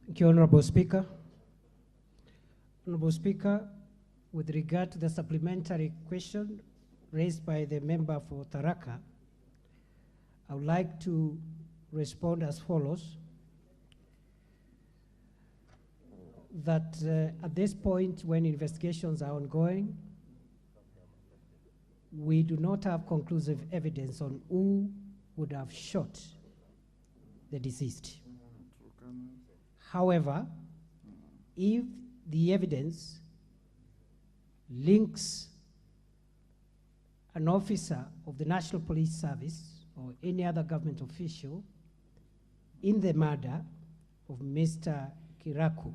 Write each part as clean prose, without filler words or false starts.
Thank you, Honorable Speaker. Honorable Speaker, with regard to the supplementary question raised by the member for Tharaka, I would like to respond as follows. That at this point, when investigations are ongoing, we do not have conclusive evidence on who would have shot the deceased. However, if the evidence links an officer of the National Police Service or any other government official in the murder of Mr. Kiraku,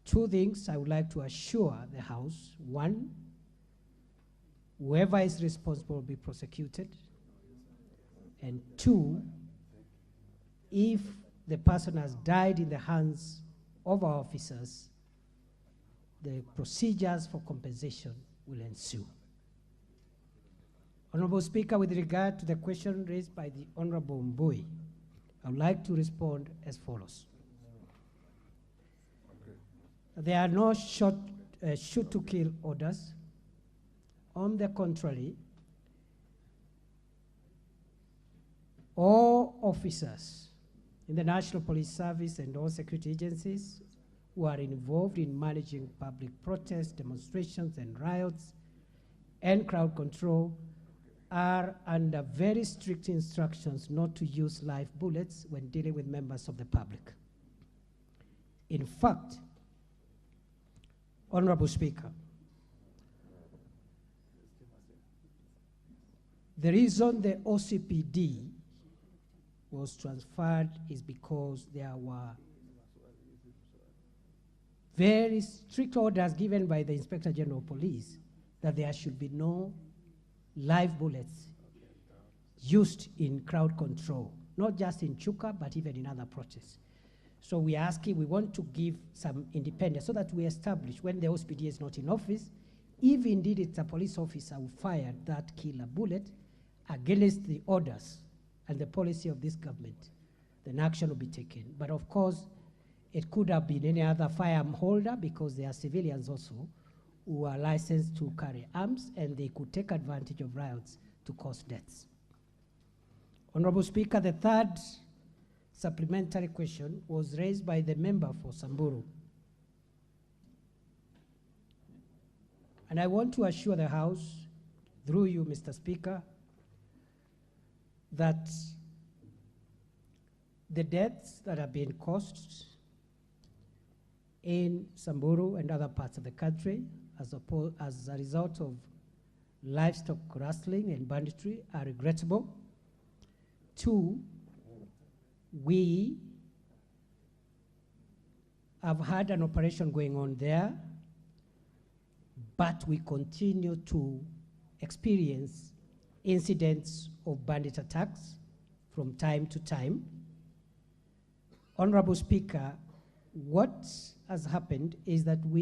two things I would like to assure the House. One, whoever is responsible will be prosecuted. And two, if the person has died in the hands of our officers, the procedures for compensation will ensue. Honorable Speaker, with regard to the question raised by the Honorable Mbui, I would like to respond as follows. There are no shoot-to-kill orders. On the contrary, all officers in the National Police Service and all security agencies who are involved in managing public protests, demonstrations, and riots, and crowd control are under very strict instructions not to use live bullets when dealing with members of the public. In fact, Honorable Speaker, the reason the OCPD was transferred is because there were very strict orders given by the Inspector General of Police that there should be no live bullets used in crowd control, not just in Chuka, but even in other protests. So we want to give some independence so that we establish when the OCPD is not in office, if indeed it's a police officer who fired that killer bullet against the orders and the policy of this government, then action will be taken. But of course, it could have been any other firearm holder because there are civilians also who are licensed to carry arms and they could take advantage of riots to cause deaths. Honorable Speaker, the third supplementary question was raised by the member for Samburu. And I want to assure the House, through you, Mr. Speaker, that the deaths that have been caused in Samburu and other parts of the country as a result of livestock rustling and banditry are regrettable. Two, we have had an operation going on there, but we continue to experience incidents of bandit attacks from time to time. Honorable Speaker, what has happened is that we